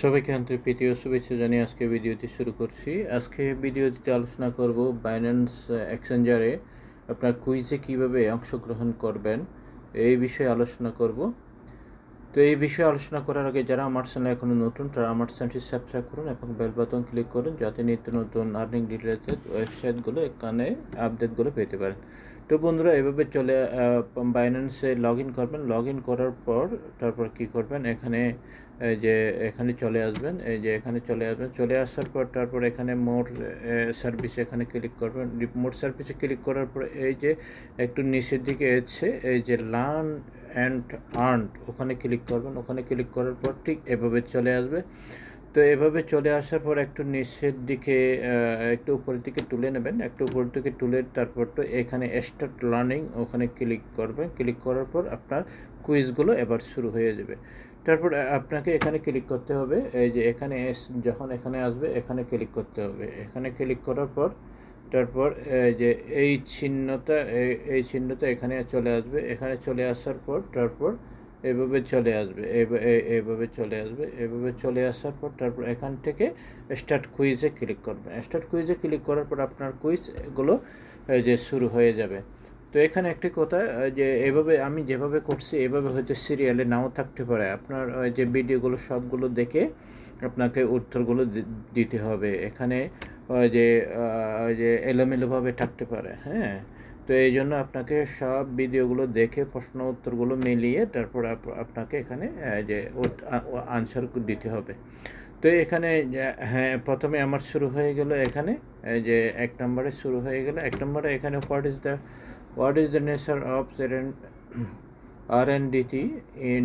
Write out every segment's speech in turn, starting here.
সবাইকে আন্তরিক প্রীতি ও শুভেচ্ছা জানিয়ে আজকে ভিডিওটি শুরু করছি। আজকে ভিডিওটিতে আলোচনা করব বাইন্যান্স এক্সচেঞ্জারে আপনার কুইজে কিভাবে অংশগ্রহণ করবেন এই বিষয়ে আলোচনা করব। তো এই বিষয়ে আলোচনা করার আগে যারা আমার চ্যানেলে এখনও নতুন তারা আমার চ্যানেলটি সাবস্ক্রাইব করুন এবং বেল বাটন ক্লিক করুন যাতে নিত্য নতুন আর্নিং রিলেটেড ওয়েবসাইটগুলো এখানে আপডেটগুলো পেতে পারেন। তো বন্ধুরা, এভাবে বাইন্যান্সে লগ ইন করবেন। লগ ইন করার পর তারপর কী করবেন, এখানে চলে আসবেন। এখানে চলে আসার পর তারপর এখানে মোর সার্ভিস এখানে ক্লিক করবেন। মোর সার্ভিসে ক্লিক করার পর একটু নিচের দিকে লার্ন অ্যান্ড আর্ন ওখানে ক্লিক করবেন। ওখানে ক্লিক করার পর ঠিক এভাবে চলে আসবে। তো এভাবে চলে আসার পর একটু নিচের দিকে একটু উপরের দিকে তুলে নেবেন। একটু উপরের দিকে তুলে তারপর তো এখানে স্টার্ট লার্নিং ওখানে ক্লিক করবেন। ক্লিক করার পর আপনার কুইজগুলো এবার শুরু হয়ে যাবে। তারপর আপনাকে এখানে ক্লিক করতে হবে। যখন এখানে আসবে এখানে ক্লিক করতে হবে। এখানে ক্লিক করার পর তারপর এই চিহ্নটা এখানে চলে আসবে। এখানে চলে আসার পর তারপর এভাবে চলে আসবে। এভাবে চলে আসার পর তারপর এখান থেকে স্টার্ট কুইজে ক্লিক করবেন। স্টার্ট কুইজে ক্লিক করার পর আপনার কুইজগুলো শুরু হয়ে যাবে। তো এখানে একটি কথা, এভাবে আমি যেভাবে করছি এভাবে হয়তো সিরিয়ালে নাও থাকতে পারে। আপনার যে ভিডিওগুলো সবগুলো দেখে আপনাকে উত্তরগুলো দিতে হবে। এখানে এলোমেলোভাবে থাকতে পারে। হ্যাঁ, তো এই জন্য আপনাকে সব ভিডিওগুলো দেখে প্রশ্ন উত্তরগুলো মিলিয়ে তারপর আপনাকে এখানে আনসার দিতে হবে। তো এখানে প্রথমে আমার শুরু হয়ে গেল। এখানে এক নম্বরে শুরু হয়ে গেল। এক নম্বরে এখানে what is the nature of RDNT in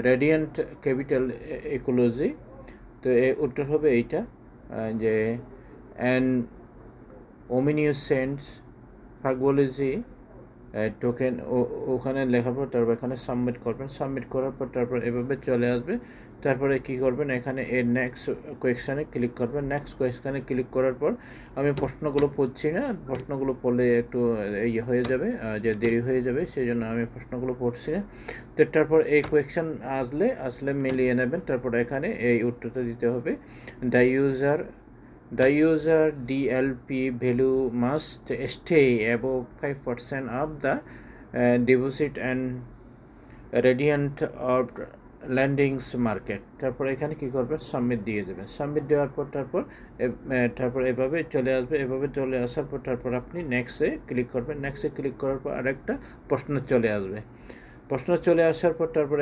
radiant capital ecology। তো উত্তর হবে এইটা, an omniscient phagology টোকেন ওখানে লেখার পর তারপর এখানে সাবমিট করবেন। সাবমিট করার পর তারপর এভাবে চলে আসবে। তারপরে কি করবেন, এখানে নেক্সট কোয়েশ্চানে ক্লিক করবেন। নেক্সট কোয়েশ্চানে ক্লিক করার পর আমি প্রশ্নগুলো পড়ছি না, প্রশ্নগুলো পড়লে একটু হয়ে যাবে, দেরি হয়ে যাবে, সেই জন্য আমি প্রশ্নগুলো পড়ছি না। তো তারপর এই কোয়েশ্চান আসলে মিলিয়ে নেবেন। তারপর এখানে এই উত্তরটা দিতে হবে। The user DLP value must stay above 5% of the deposit and radiant of landings market. তারপর এখানে কী করবেন, সাবমিট দিয়ে দেবেন। সাবমিট দেওয়ার পর তারপর এভাবে চলে আসবে। এভাবে চলে আসার পর তারপর আপনি নেক্সটে ক্লিক করবেন। নেক্সটে ক্লিক করার পর আরেকটা প্রশ্ন চলে আসবে। প্রশ্ন চলে আসার পর তারপর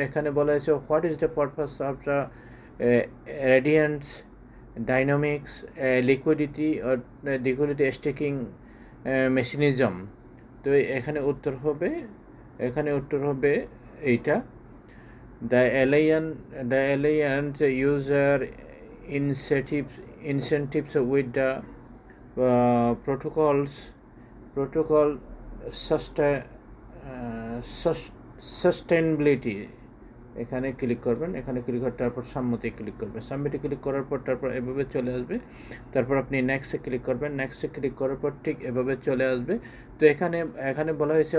এখানে বলা হয়েছে what is the purpose of the Radiant's dynamics liquidity staking mechanism. তো এখানে উত্তর হবে এইটা, the alliance user incentives with the protocol sustainability. এখানে ক্লিক করবেন। এখানে ক্লিক করার তারপর সাবমিটে ক্লিক করবেন। সাবমিটে ক্লিক করার পর তারপর এভাবে চলে আসবে। তারপর আপনি নেক্সটে ক্লিক করবেন। নেক্সটে ক্লিক করার পর ঠিক এভাবে চলে আসবে। তো এখানে বলা হয়েছে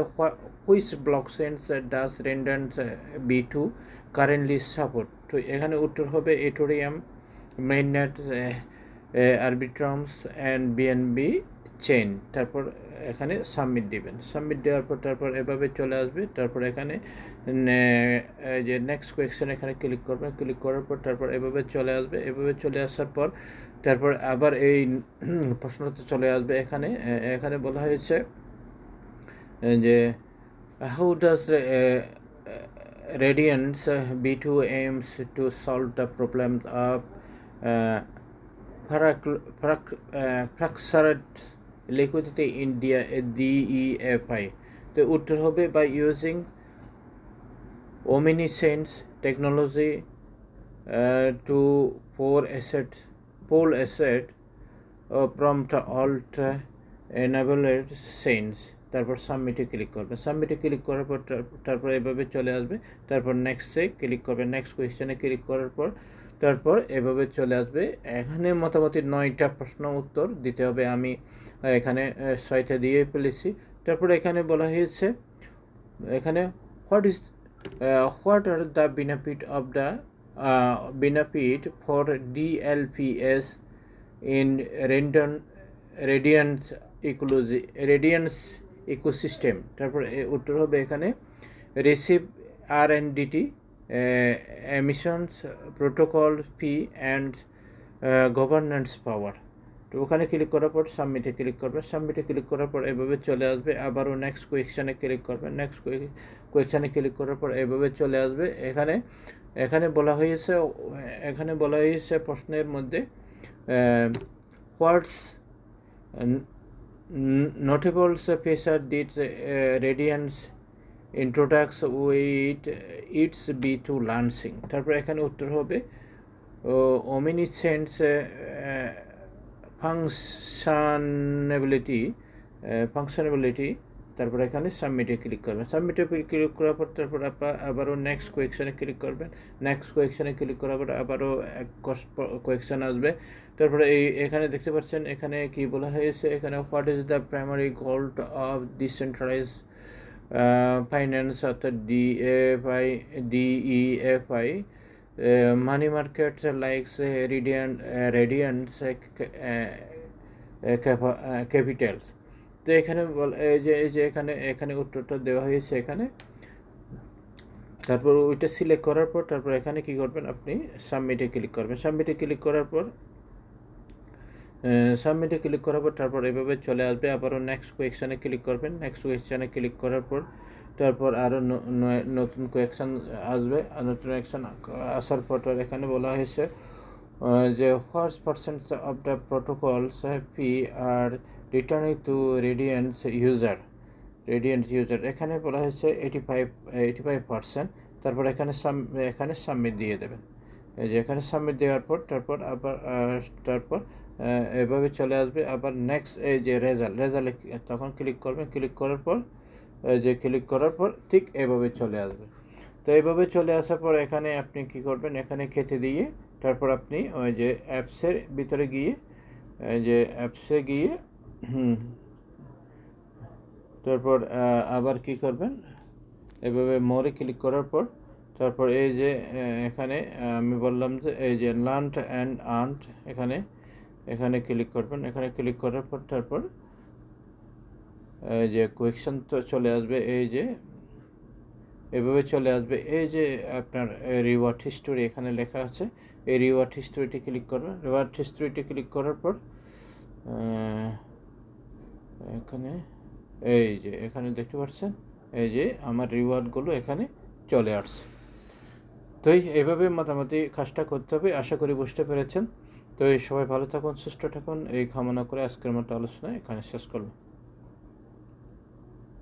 which blockchain does Radiant B2 currently support. তো এখানে উত্তর হবে Ethereum, mainnet, Arbitrums and BNB chain. তারপর এখানে সাবমিট দিবেন। সাবমিট দেওয়ার পর তারপর এভাবে চলে আসবে। তারপর এখানে নেক্সট কোয়েশ্চেন এখানে ক্লিক করবেন। ক্লিক করার পর তারপর এভাবে চলে আসবে। এভাবে চলে আসার পর তারপর আবার এই প্রশ্নটা চলে আসবে। এখানে বলা হয়েছে how does Radiance B2 aims to solve the problem of fractured liquidity in DEFI। তো উত্তর হবে by using omniscience technology to pull asset from the alt enabled chains। তারপর সাবমিটে ক্লিক করবেন। সাবমিটে ক্লিক করার পর তারপর এভাবে চলে আসবে। তারপর নেক্সটে ক্লিক করবেন। নেক্সট কোয়েশ্চেনে ক্লিক করার পর তারপর এভাবে চলে আসবে। এখানে মোটামুটি 9টা প্রশ্ন উত্তর দিতে হবে। আমি এখানে 6টা দিয়ে ফেলেছি। তারপর এখানে বলা হয়েছে এখানে what are the benefit for DLPS in Radiance ecosystem. তারপর উত্তর হবে এখানে receive RNDT, emissions protocol fee and governance power. তো ওখানে ক্লিক করার পর সাবমিটে ক্লিক করবেন। সাবমিটে ক্লিক করার পর এভাবে চলে আসবে। আবারও নেক্সট কোয়েকশানে ক্লিক করবেন। নেক্সট কোয়েকশানে ক্লিক করার পর এভাবে চলে আসবে। এখানে বলা হয়েছে প্রশ্নের মধ্যে হোয়াটস notables feature did Radiance introduce with its B2 launching। তারপর এখানে উত্তর হবে omniscience functionality। তারপর এখানে সাবমিটে ক্লিক করবেন। সাবমিটে ক্লিক করার পর তারপর আবারও নেক্সট কোয়েকশানে ক্লিক করবেন। নেক্সট কোয়েকশানে ক্লিক করার পর আবারও এক কোয়েকশান আসবে। তারপরে এখানে দেখতে পাচ্ছেন এখানে কি বলা হয়েছে, এখানে what is the primary goal of decentralize finance, অর্থাৎ DEFI money market likes radiance capitals. তো এখানে এই যে এখানে উত্তরটা দেওয়া হয়েছে এখানে। তারপর ওইটা সিলেক্ট করার পর তারপর এখানে কি করবেন, আপনি সাবমিটে ক্লিক করবেন। সাবমিটে ক্লিক করার পর তারপর এভাবে চলে আসবে। আবারও নেক্সট কোয়েকশানে ক্লিক করবেন। নেক্সট কোয়েকশানে ক্লিক করার পর তারপর আরও নতুন কোয়েকশান আসবে। নতুন কোয়েকশান আসার পর এখানে বলা হয়েছে যে what percent of the protocols fee are returning to radiance user. এখানে বলা হয়েছে 85%। তারপর এখানে সাবমিট দিয়ে দেবেন। এই যে এখানে সাবমিট দেওয়ার পর তারপর এভাবে চলে আসবে। আবার নেক্সট এই যে রেজাল্টে তখন ক্লিক করবেন। ক্লিক করার পর ঠিক এভাবে চলে আসবে। তো এইভাবে চলে আসার পর এখানে আপনি কি করবেন, এখানে খেতে দিয়ে তারপর আপনি ওই যে অ্যাপসের ভিতরে গিয়ে তারপর আবার কি করবেন, এভাবে মোরে ক্লিক করার পর তারপর এই যে এখানে আমি বললাম যে এই যে লার্ন অ্যান্ড আর্ন, এখানে ক্লিক করবেন। এখানে ক্লিক করার পর তারপর এই যে কোয়েকশন তো চলে আসবে। এই যে এভাবে চলে আসবে। এই যে আপনার রিওয়ার্ড হিস্টোরি এখানে লেখা আছে, এই রিওয়ার্ড হিস্টোরিটি ক্লিক করবেন। রিওয়ার্ড হিস্টোরিটি ক্লিক করার পর এখানে দেখতে পাচ্ছেন এই যে আমার রিওয়ার্ডগুলো এখানে চলে আসছে। তো এইভাবে মোটামুটি কাজটা করতে হবে। আশা করি বুঝতে পেরেছেন। তো সবাই ভালো থাকুন, সুস্থ থাকুন এই কামনা করে আজকের মতো আলোচনা এখানে শেষ করলাম।